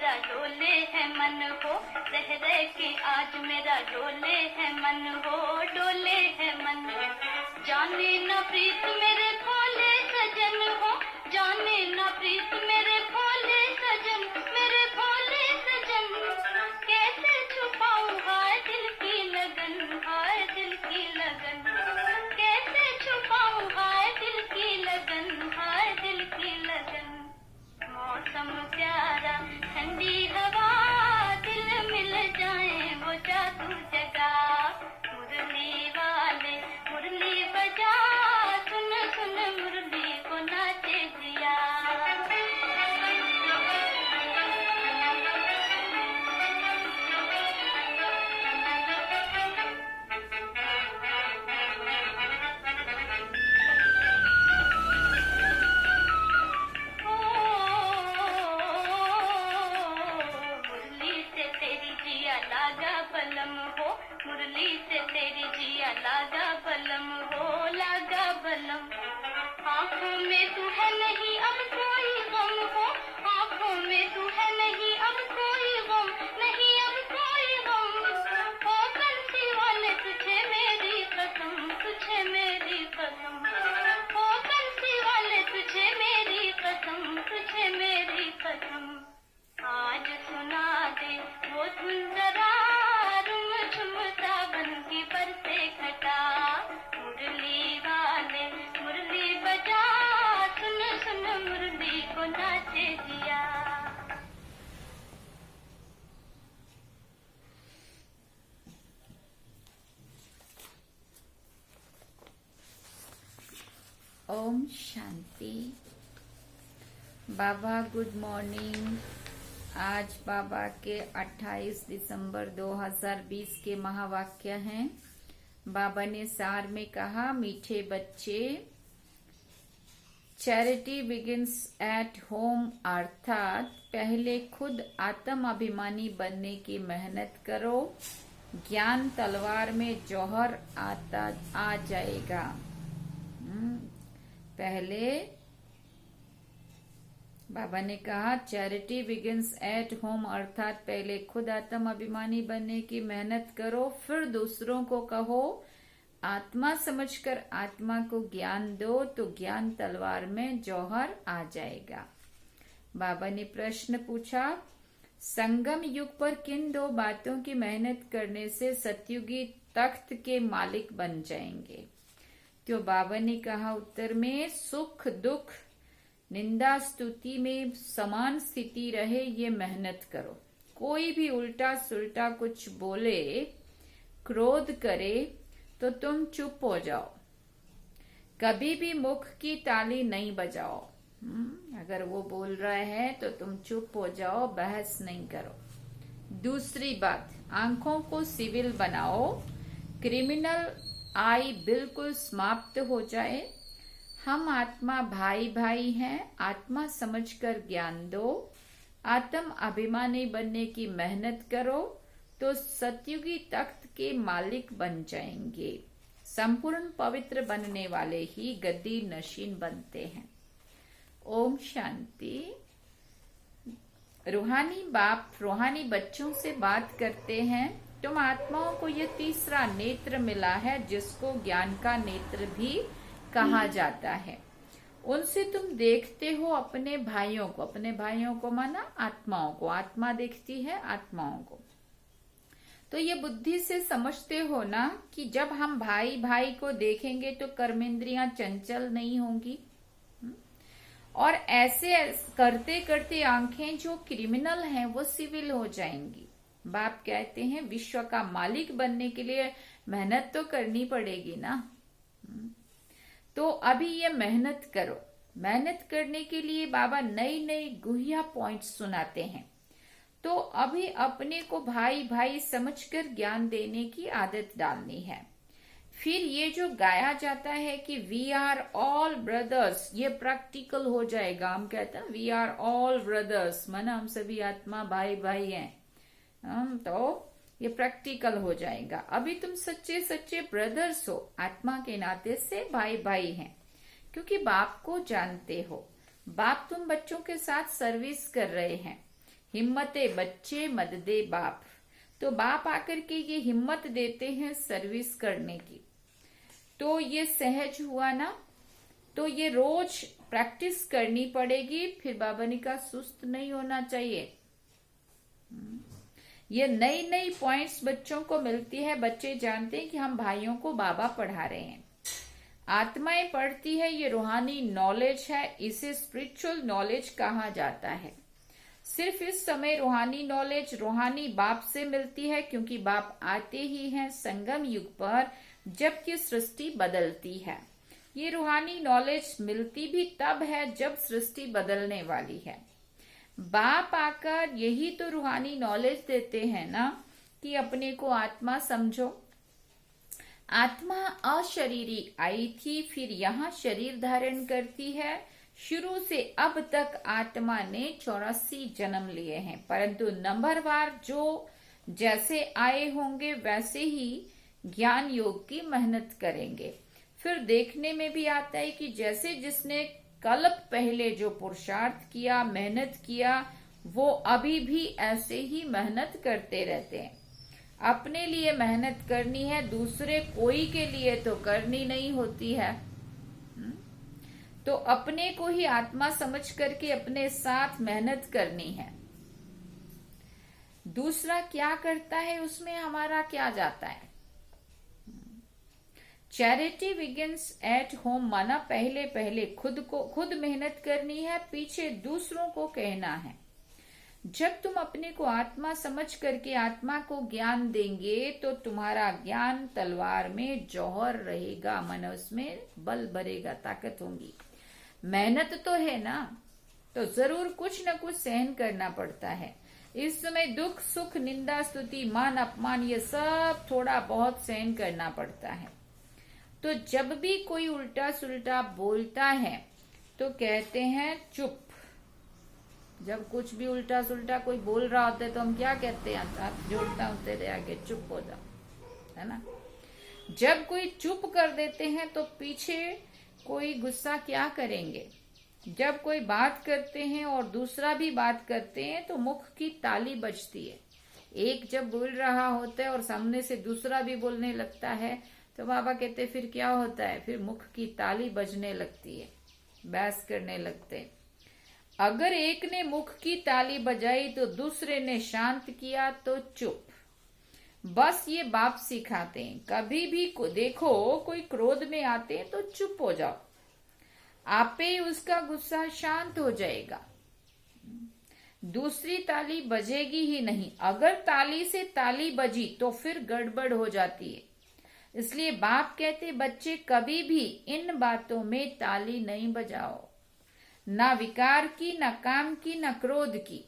मेरा डोले है मन हो, रह रह के आज मेरा डोले है मन हो, डोले है मन। जाने न प्रीत मेरे भोले सजन हो, जाने न प्रीत मेरे भोले सजन, मेरे भोले सजन। कैसे छुपाऊं हाय दिल की लगन, हाय दिल की लगन। कैसे छुपाऊं हाय दिल की लगन, हाय दिल की लगन। मौसम प्यारा ठंडी हवा, दिल मिल जाए वो जादू जगा। मुरली वाले मुरली बजा, सुन सुन मुरली को नाचे जिया। मुरली से तेरी जिया लागा बलम हो, लागा बलम। आँखों में तू है नहीं अब कोई गम हो, आँखों में तू है नहीं अब कोई गम, नहीं अब कोई गम। ओ बंसी वाले तुझे मेरी कसम, तुझे मेरी कसम। ओ बंसी वाले तुझे मेरी कसम, तुझे मेरी कसम। आज सुना दे वो धुन जरा, मुरली वाले मुरली बजा, सुन सुन मुरली को नाचे जिया। ओम शांति। बाबा गुड मॉर्निंग। आज बाबा के 28 दिसंबर 2020 के महावाक्य हैं। बाबा ने सार में कहा, मीठे बच्चे, चैरिटी बिगिंस एट होम, अर्थात पहले खुद आत्म अभिमानी बनने की मेहनत करो, ज्ञान तलवार में जौहर आ जाएगा। पहले बाबा ने कहा चैरिटी बिगिंस एट होम, अर्थात पहले खुद आत्म अभिमानी बनने की मेहनत करो, फिर दूसरों को कहो। आत्मा समझकर आत्मा को ज्ञान दो तो ज्ञान तलवार में जौहर आ जाएगा। बाबा ने प्रश्न पूछा, संगम युग पर किन दो बातों की मेहनत करने से सतयुगी तख्त के मालिक बन जाएंगे? तो बाबा ने कहा उत्तर में, सुख दुख निंदा स्तुति में समान स्थिति रहे, ये मेहनत करो। कोई भी उल्टा सुल्टा कुछ बोले, क्रोध करे तो तुम चुप हो जाओ, कभी भी मुख की ताली नहीं बजाओ। अगर वो बोल रहा है तो तुम चुप हो जाओ, बहस नहीं करो। दूसरी बात, आंखों को सिविल बनाओ, क्रिमिनल आई बिल्कुल समाप्त हो जाए। हम आत्मा भाई भाई हैं, आत्मा समझकर ज्ञान दो। आत्म अभिमानी बनने की मेहनत करो तो सतयुगी तख्त के मालिक बन जाएंगे। संपूर्ण पवित्र बनने वाले ही गद्दी नशीन बनते हैं। ओम शांति। रूहानी बाप रूहानी बच्चों से बात करते हैं, तुम आत्माओं को ये तीसरा नेत्र मिला है जिसको ज्ञान का नेत्र भी कहा जाता है। उनसे तुम देखते हो अपने भाइयों को माना आत्माओं को, आत्मा देखती है आत्माओं को। तो ये बुद्धि से समझते हो ना कि जब हम भाई भाई को देखेंगे तो कर्मेंद्रियां चंचल नहीं होंगी, और ऐसे करते करते आंखें जो क्रिमिनल हैं वो सिविल हो जाएंगी। बाप कहते हैं विश्व का मालिक बनने के लिए मेहनत तो करनी पड़ेगी ना। तो अभी ये मेहनत करो। मेहनत करने के लिए बाबा नई नई गुहिया पॉइंट्स सुनाते हैं। तो अभी अपने को भाई भाई समझकर ज्ञान देने की आदत डालनी है। फिर ये जो गाया जाता है कि वी आर ऑल ब्रदर्स, ये प्रैक्टिकल हो जाएगा। हम कहते हैं वी आर ऑल ब्रदर्स, माना हम सभी आत्मा भाई भाई हैं। तो ये प्रैक्टिकल हो जाएगा। अभी तुम सच्चे सच्चे ब्रदर्स हो, आत्मा के नाते से भाई भाई हैं, क्योंकि बाप को जानते हो। बाप तुम बच्चों के साथ सर्विस कर रहे हैं। हिम्मते बच्चे मददे बाप। तो बाप आकर के ये हिम्मत देते हैं सर्विस करने की। तो ये सहज हुआ ना, तो ये रोज प्रैक्टिस करनी पड़ेगी। फिर बाबा ने कहा सुस्त नहीं होना चाहिए। ये नई नई पॉइंट्स बच्चों को मिलती है। बच्चे जानते हैं कि हम भाइयों को बाबा पढ़ा रहे हैं। आत्माएं पढ़ती है, ये रूहानी नॉलेज है, इसे स्पिरिचुअल नॉलेज कहा जाता है। सिर्फ इस समय रूहानी नॉलेज रूहानी बाप से मिलती है, क्योंकि बाप आते ही हैं संगम युग पर जबकि सृष्टि बदलती है। ये रूहानी नॉलेज मिलती भी तब है जब सृष्टि बदलने वाली है। बाप आकर यही तो रूहानी नॉलेज देते हैं ना कि अपने को आत्मा समझो। आत्मा अशरीरी आई थी, फिर यहाँ शरीर धारण करती है। शुरू से अब तक आत्मा ने 84 जन्म लिए हैं, परंतु नंबरवार जो जैसे आए होंगे वैसे ही ज्ञान योग की मेहनत करेंगे। फिर देखने में भी आता है कि जैसे जिसने कल्प पहले जो पुरुषार्थ किया, मेहनत किया, वो अभी भी ऐसे ही मेहनत करते रहते हैं। अपने लिए मेहनत करनी है, दूसरे कोई के लिए तो करनी नहीं होती है। तो अपने को ही आत्मा समझ करके अपने साथ मेहनत करनी है। दूसरा क्या करता है उसमें हमारा क्या जाता है। चैरिटी बिगिंस एट होम, माना पहले पहले खुद मेहनत करनी है, पीछे दूसरों को कहना है। जब तुम अपने को आत्मा समझ करके आत्मा को ज्ञान देंगे तो तुम्हारा ज्ञान तलवार में जौहर रहेगा, मनुष्य में बल भरेगा, ताकत होगी। मेहनत तो है ना, तो जरूर कुछ न कुछ सहन करना पड़ता है। इस समय दुख सुख निंदा स्तुति मान अपमान ये सब थोड़ा बहुत सहन करना पड़ता है। तो जब भी कोई उल्टा सुल्टा बोलता है तो कहते हैं चुप। जब कुछ भी उल्टा सुल्टा कोई बोल रहा होता है तो हम क्या कहते हैं, हाथ जोड़ता हूं तेरे आगे, चुप हो जा, है ना। जब कोई चुप कर देते हैं तो पीछे कोई गुस्सा क्या करेंगे। जब कोई बात करते हैं और दूसरा भी बात करते हैं तो मुख की ताली बजती है। एक जब बोल रहा होता है और सामने से दूसरा भी बोलने लगता है तो बाबा कहते फिर क्या होता है, फिर मुख की ताली बजने लगती है, बहस करने लगते हैं। अगर एक ने मुख की ताली बजाई तो दूसरे ने शांत किया तो चुप। बस ये बाप सिखाते हैं। कभी भी देखो कोई क्रोध में आते हैं तो चुप हो जाओ, आपे उसका गुस्सा शांत हो जाएगा। दूसरी ताली बजेगी ही नहीं। अगर ताली से ताली बजी तो फिर गड़बड़ हो जाती है। इसलिए बाप कहते बच्चे कभी भी इन बातों में ताली नहीं बजाओ, ना विकार की, ना काम की, ना क्रोध की।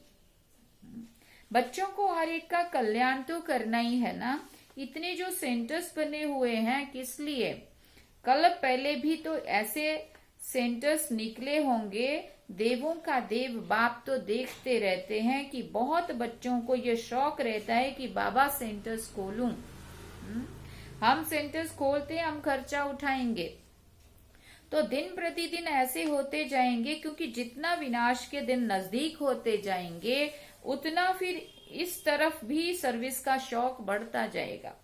बच्चों को हर एक का कल्याण तो करना ही है ना। इतने जो सेंटर्स बने हुए हैं किस लिए, कल पहले भी तो ऐसे सेंटर्स निकले होंगे। देवों का देव बाप तो देखते रहते हैं कि बहुत बच्चों को ये शौक रहता है कि बाबा सेंटर्स खोलूं। हम सेंटर्स खोलते हैं, हम खर्चा उठाएंगे, तो दिन प्रतिदिन ऐसे होते जाएंगे, क्योंकि जितना विनाश के दिन नजदीक होते जाएंगे उतना फिर इस तरफ भी सर्विस का शौक बढ़ता जाएगा।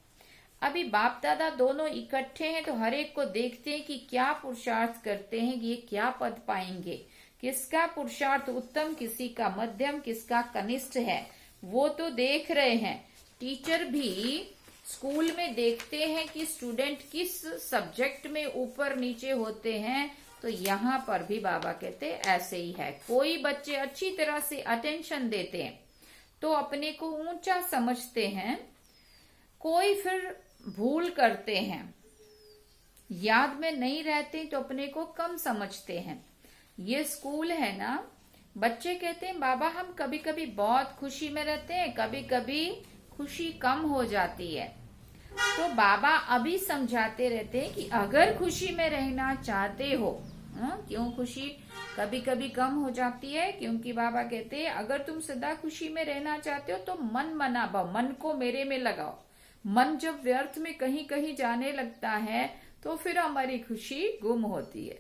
अभी बाप दादा दोनों इकट्ठे हैं तो हर एक को देखते हैं कि क्या पुरुषार्थ करते हैं, ये क्या पद पाएंगे, किसका पुरुषार्थ उत्तम, किसी का मध्यम, किसका कनिष्ठ है, वो तो देख रहे हैं। टीचर भी स्कूल में देखते हैं कि स्टूडेंट किस सब्जेक्ट में ऊपर नीचे होते हैं। तो यहाँ पर भी बाबा कहते ऐसे ही है। कोई बच्चे अच्छी तरह से अटेंशन देते हैं तो अपने को ऊंचा समझते हैं, कोई फिर भूल करते हैं, याद में नहीं रहते तो अपने को कम समझते हैं। ये स्कूल है ना। बच्चे कहते हैं बाबा हम कभी कभी बहुत खुशी में रहते हैं, कभी कभी खुशी कम हो जाती है। तो बाबा अभी समझाते रहते हैं कि अगर खुशी में रहना चाहते हो, क्यों खुशी कभी कभी कम हो जाती है, क्योंकि बाबा कहते हैं अगर तुम सदा खुशी में रहना चाहते हो तो मन मना पाओ, मन को मेरे में लगाओ। मन जब व्यर्थ में कहीं कहीं जाने लगता है तो फिर हमारी खुशी गुम होती है।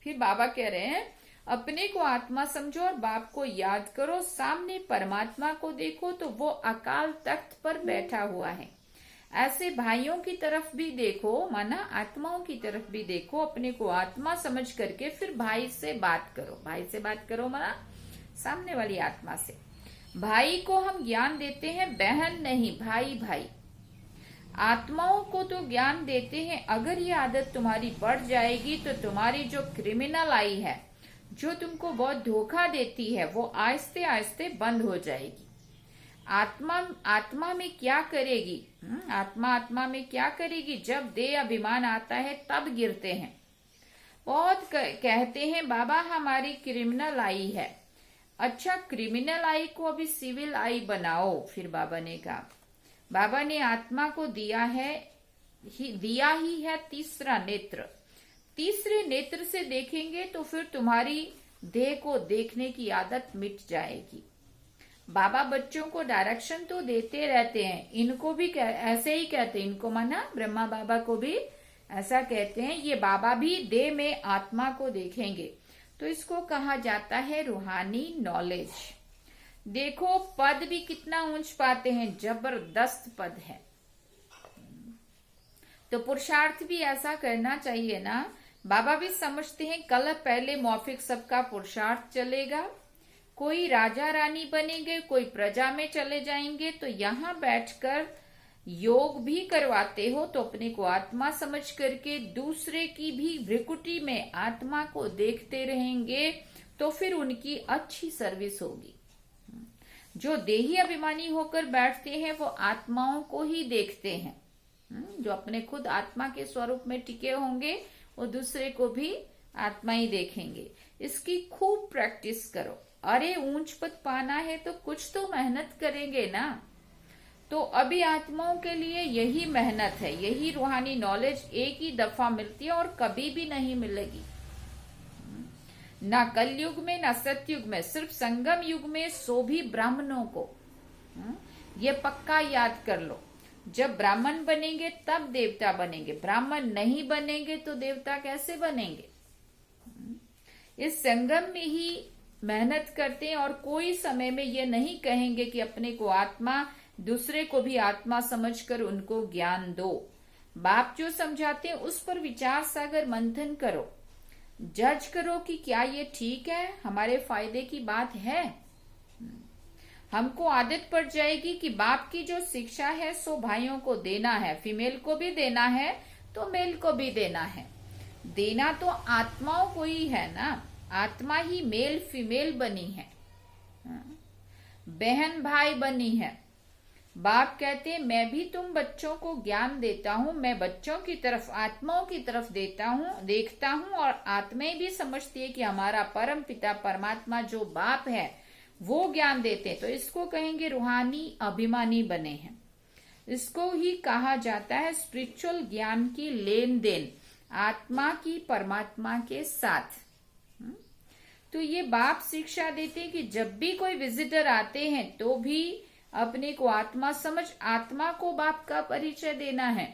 फिर बाबा कह रहे हैं अपने को आत्मा समझो और बाप को याद करो, सामने परमात्मा को देखो तो वो अकाल तख्त पर बैठा हुआ है। ऐसे भाइयों की तरफ भी देखो, माना आत्माओं की तरफ भी देखो, अपने को आत्मा समझ करके फिर भाई से बात करो। भाई से बात करो माना सामने वाली आत्मा से। भाई को हम ज्ञान देते हैं, बहन नहीं, भाई भाई। आत्माओं को तो ज्ञान देते हैं। अगर ये आदत तुम्हारी बढ़ जाएगी तो तुम्हारी जो क्रिमिनल आई है, जो तुमको बहुत धोखा देती है, वो आहिस्ते आहिस्ते बंद हो जाएगी। आत्मा में क्या करेगी? आत्मा में क्या करेगी? जब देह अभिमान आता है तब गिरते हैं। बहुत कहते हैं बाबा हमारी क्रिमिनल आई है। अच्छा, क्रिमिनल आई को अभी सिविल आई बनाओ। फिर बाबा ने कहा, बाबा ने आत्मा को दिया ही है तीसरा नेत्र। तीसरे नेत्र से देखेंगे तो फिर तुम्हारी देह को देखने की आदत मिट जाएगी। बाबा बच्चों को डायरेक्शन तो देते रहते हैं, इनको भी ऐसे ही कहते हैं। इनको माना ब्रह्मा बाबा को भी ऐसा कहते हैं। ये बाबा भी देह में आत्मा को देखेंगे, तो इसको कहा जाता है रूहानी नॉलेज। देखो पद भी कितना ऊंच पाते हैं, जबरदस्त पद है। तो पुरुषार्थ भी ऐसा करना चाहिए ना। बाबा भी समझते हैं कल पहले मौफिक सबका पुरुषार्थ चलेगा। कोई राजा रानी बनेंगे, कोई प्रजा में चले जाएंगे, तो यहाँ बैठकर योग भी करवाते हो तो अपने को आत्मा समझ करके दूसरे की भी भ्रिकुटी में आत्मा को देखते रहेंगे, तो फिर उनकी अच्छी सर्विस होगी। जो देही अभिमानी होकर बैठते हैं वो आत्माओं को ही देखते हैं। जो अपने खुद आत्मा के स्वरूप में टिके होंगे वो दूसरे को भी आत्मा ही देखेंगे। इसकी खूब प्रैक्टिस करो। अरे ऊंच पद पाना है तो कुछ तो मेहनत करेंगे ना। तो अभी आत्माओं के लिए यही मेहनत है, यही रूहानी नॉलेज एक ही दफा मिलती है और कभी भी नहीं मिलेगी। ना कलयुग में ना सतयुग में, सिर्फ संगम युग में सो भी ब्राह्मणों को। ये पक्का याद कर लो, जब ब्राह्मण बनेंगे तब देवता बनेंगे, ब्राह्मण नहीं बनेंगे तो देवता कैसे बनेंगे। इस संगम में ही मेहनत करते हैं और कोई समय में ये नहीं कहेंगे कि अपने को आत्मा, दूसरे को भी आत्मा समझकर उनको ज्ञान दो। बाप जो समझाते हैं उस पर विचार सागर मंथन करो, जज करो कि क्या ये ठीक है, हमारे फायदे की बात है। हमको आदत पड़ जाएगी कि बाप की जो शिक्षा है सो भाइयों को देना है, फीमेल को भी देना है तो मेल को भी देना है। देना तो आत्माओं को ही है ना, आत्मा ही मेल फीमेल बनी है, बहन भाई बनी है। बाप कहते हैं मैं भी तुम बच्चों को ज्ञान देता हूँ, मैं बच्चों की तरफ, आत्माओं की तरफ देखता हूँ और आत्माएं भी समझती है कि हमारा परम पिता परमात्मा जो बाप है वो ज्ञान देते हैं। तो इसको कहेंगे रूहानी अभिमानी बने हैं। इसको ही कहा जाता है स्पिरिचुअल ज्ञान की लेन देन आत्मा की परमात्मा के साथ। तो ये बाप शिक्षा देते हैं कि जब भी कोई विजिटर आते हैं तो भी अपने को आत्मा समझ, आत्मा को बाप का परिचय देना है।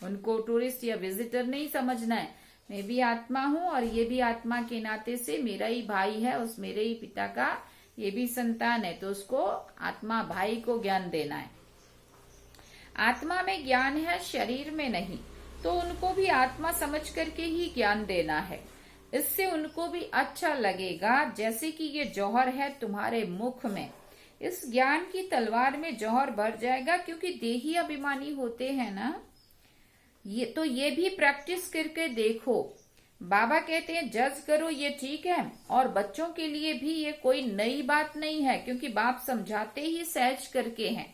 उनको टूरिस्ट या विजिटर नहीं समझना है। मैं भी आत्मा हूँ और ये भी आत्मा के नाते से मेरा ही भाई है, उस मेरे ही पिता का ये भी संतान है, तो उसको आत्मा भाई को ज्ञान देना है। आत्मा में ज्ञान है, शरीर में नहीं, तो उनको भी आत्मा समझ करके ही ज्ञान देना है। इससे उनको भी अच्छा लगेगा। जैसे कि ये जौहर है तुम्हारे मुख में, इस ज्ञान की तलवार में जौहर भर जाएगा, क्योंकि देही अभिमानी होते हैं ना। ये भी प्रैक्टिस करके देखो। बाबा कहते हैं जज करो, ये ठीक है। और बच्चों के लिए भी ये कोई नई बात नहीं है, क्योंकि बाप समझाते ही सहज करके हैं।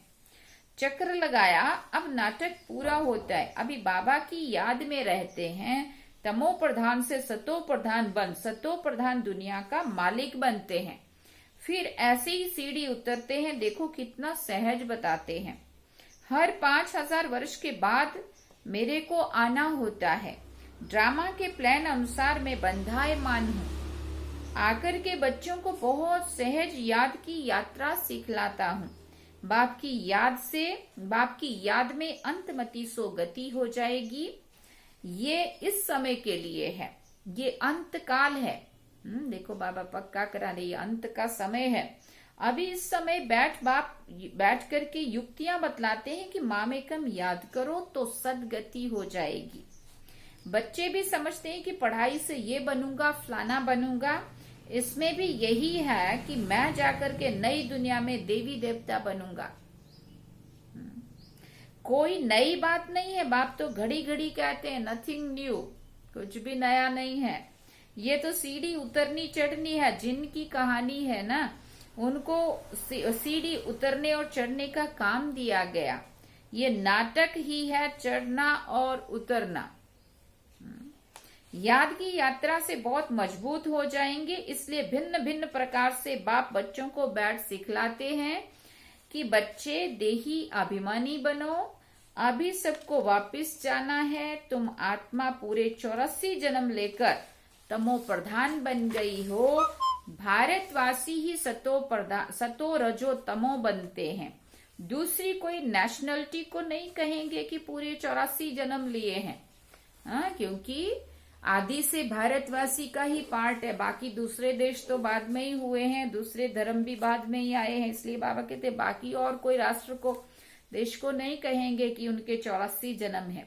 चक्र लगाया, अब नाटक पूरा होता है। अभी बाबा की याद में रहते हैं, तमो प्रधान से सतो प्रधान बन, सतो प्रधान दुनिया का मालिक बनते हैं। फिर ऐसे ही सीढ़ी उतरते हैं। देखो कितना सहज बताते हैं। हर 5000 वर्ष के बाद मेरे को आना होता है। ड्रामा के प्लान अनुसार मैं बंधायमान हूँ। आकर के बच्चों को बहुत सहज याद की यात्रा सिखलाता हूँ। बाप की याद में अंतमति सो गति हो जाएगी। ये इस समय के लिए है, ये अंत काल है। देखो बाबा पक्का करा रही है, अंत का समय है। अभी इस समय बैठ करके युक्तियां बतलाते हैं कि मामेकम याद करो तो सदगति हो जाएगी। बच्चे भी समझते हैं कि पढ़ाई से ये बनूंगा, फलाना बनूंगा। इसमें भी यही है कि मैं जाकर के नई दुनिया में देवी देवता बनूंगा। कोई नई बात नहीं है। बाप तो घड़ी घड़ी कहते हैं नथिंग न्यू, कुछ भी नया नहीं है। ये तो सीढ़ी उतरनी चढ़नी है। जिनकी कहानी है ना, उनको सीढ़ी उतरने और चढ़ने का काम दिया गया। ये नाटक ही है, चढ़ना और उतरना। याद की यात्रा से बहुत मजबूत हो जाएंगे। इसलिए भिन्न भिन्न प्रकार से बाप बच्चों को बैठ सिखलाते हैं कि बच्चे देही अभिमानी बनो। अभी सबको वापिस जाना है। तुम आत्मा पूरे 84 जन्म लेकर तमो प्रधान बन गई हो। भारतवासी ही सतो रजो तमो बनते हैं। दूसरी कोई नेशनलिटी को नहीं कहेंगे कि पूरे 84 जन्म लिए हैं। क्योंकि आदि से भारतवासी का ही पार्ट है। बाकी दूसरे देश तो बाद में ही हुए हैं, दूसरे धर्म भी बाद में ही आए हैं। इसलिए बाबा कहते बाकी और कोई राष्ट्र को, देश को नहीं कहेंगे कि उनके 84 जन्म है।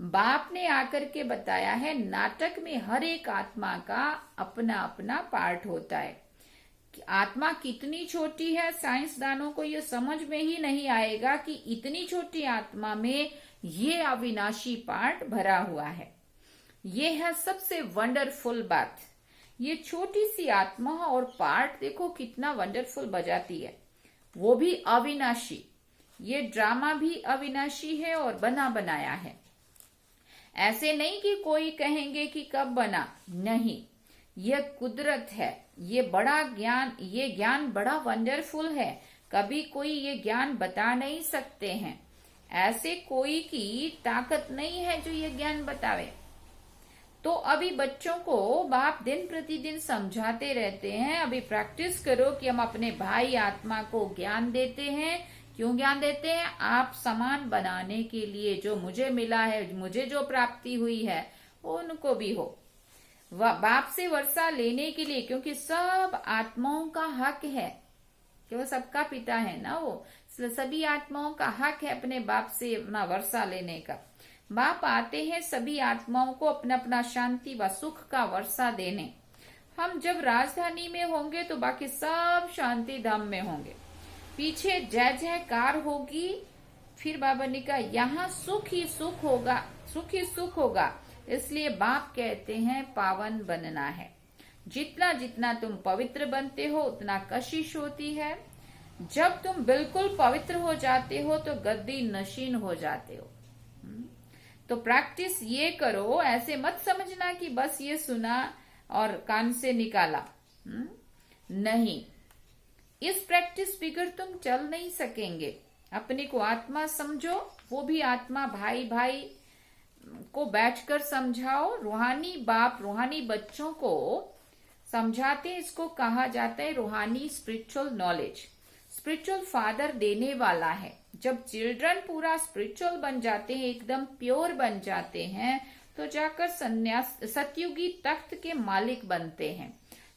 बाप ने आकर के बताया है नाटक में हर एक आत्मा का अपना अपना पार्ट होता है। आत्मा कितनी छोटी है, साइंसदानों को ये समझ में ही नहीं आएगा कि इतनी छोटी आत्मा में ये अविनाशी पार्ट भरा हुआ है। ये है सबसे वंडरफुल बात। ये छोटी सी आत्मा और पार्ट देखो कितना वंडरफुल बजाती है, वो भी अविनाशी। ये ड्रामा भी अविनाशी है और बना बनाया है। ऐसे नहीं कि कोई कहेंगे कि कब बना, नहीं, यह कुदरत है। ये ज्ञान बड़ा वंडरफुल है। कभी कोई ये ज्ञान बता नहीं सकते हैं। ऐसे कोई की ताकत नहीं है जो ये ज्ञान बतावे। तो अभी बच्चों को बाप दिन प्रतिदिन समझाते रहते हैं, अभी प्रैक्टिस करो कि हम अपने भाई आत्मा को ज्ञान देते हैं। क्यों ज्ञान देते हैं? आप समान बनाने के लिए। जो मुझे मिला है, मुझे जो प्राप्ति हुई है, वो उनको भी हो। बाप से वर्षा लेने के लिए, क्योंकि सब आत्माओं का हक है कि वो सबका पिता है ना। वो सभी आत्माओं का हक है अपने बाप से अपना वर्षा लेने का। बाप आते हैं सभी आत्माओं को अपना अपना शांति व सुख का वर्षा देने। हम जब राजधानी में होंगे तो बाकी सब शांति धाम में होंगे। पीछे जय जयकार होगी। फिर बाबा ने कहा यहाँ सुख ही सुख होगा, सुख ही सुख होगा। इसलिए बाप कहते हैं पावन बनना है। जितना जितना तुम पवित्र बनते हो उतना कशिश होती है। जब तुम बिल्कुल पवित्र हो जाते हो तो गद्दी नशीन हो जाते हो। तो प्रैक्टिस ये करो। ऐसे मत समझना कि बस ये सुना और कान से निकाला। नहीं, इस प्रैक्टिस बिगड़ तुम चल नहीं सकेंगे। अपने को आत्मा समझो, वो भी आत्मा भाई भाई को बैठकर समझाओ। रूहानी बाप रूहानी बच्चों को समझाते हैं। इसको कहा जाता है रूहानी स्पिरिचुअल नॉलेज। स्पिरिचुअल फादर देने वाला है। जब चिल्ड्रन पूरा स्पिरिचुअल बन जाते हैं, एकदम प्योर बन जाते हैं, तो जाकर सतयुगी तख्त के मालिक बनते हैं।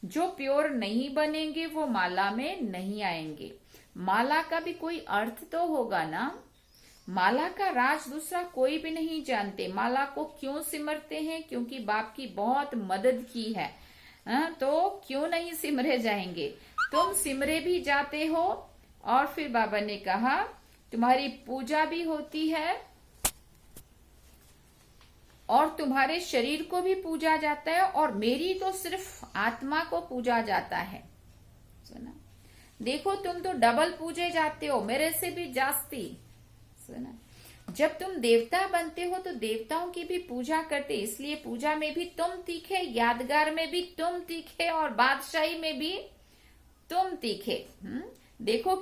जो प्योर नहीं बनेंगे वो माला में नहीं आएंगे। माला का भी कोई अर्थ तो होगा ना। माला का राज दूसरा कोई भी नहीं जानते। माला को क्यों सिमरते हैं? क्योंकि बाप की बहुत मदद की है। तो क्यों नहीं सिमरे जाएंगे? तुम सिमरे भी जाते हो। और फिर बाबा ने कहा तुम्हारी पूजा भी होती है और तुम्हारे शरीर को भी पूजा जाता है, और मेरी तो सिर्फ आत्मा को पूजा जाता है। सुना? देखो तुम तो डबल पूजे जाते हो, मेरे से भी जास्ती। सुना? जब तुम देवता बनते हो तो देवताओं की भी पूजा करते। इसलिए पूजा में भी तुम तीखे, यादगार में भी तुम तीखे, और बादशाही में भी तुम तीखे। देखो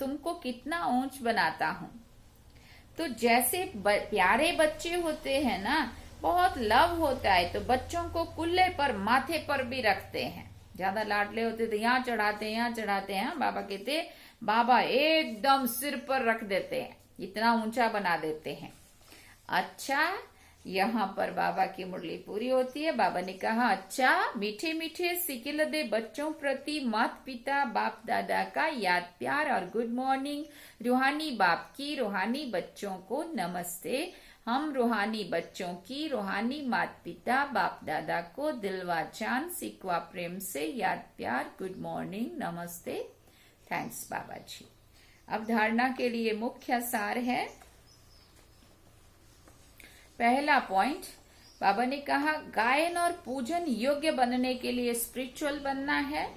तुमको कितना ऊंच बनाता हूं। तो जैसे प्यारे बच्चे होते हैं ना, बहुत लव होता है, तो बच्चों को कुल्ले पर, माथे पर भी रखते हैं। ज्यादा लाडले होते तो यहाँ चढ़ाते हैं, यहाँ चढ़ाते हैं। बाबा कहते बाबा एकदम सिर पर रख देते हैं, इतना ऊंचा बना देते हैं। अच्छा, यहाँ पर बाबा की मुरली पूरी होती है। बाबा ने कहा, अच्छा मीठे मीठे सिकिलदे बच्चों प्रति माता पिता बाप दादा का याद प्यार और गुड मॉर्निंग। रूहानी बाप की रूहानी बच्चों को नमस्ते। हम रूहानी बच्चों की रूहानी माता पिता बाप दादा को दिलवा जान सिकवा प्रेम से याद प्यार गुड मॉर्निंग नमस्ते। थैंक्स बाबा जी। अब धारणा के लिए मुख्य सार है। पहला पॉइंट, बाबा ने कहा गायन और पूजन योग्य बनने के लिए स्पिरिचुअल बनना है,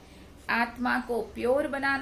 आत्मा को प्योर बनाना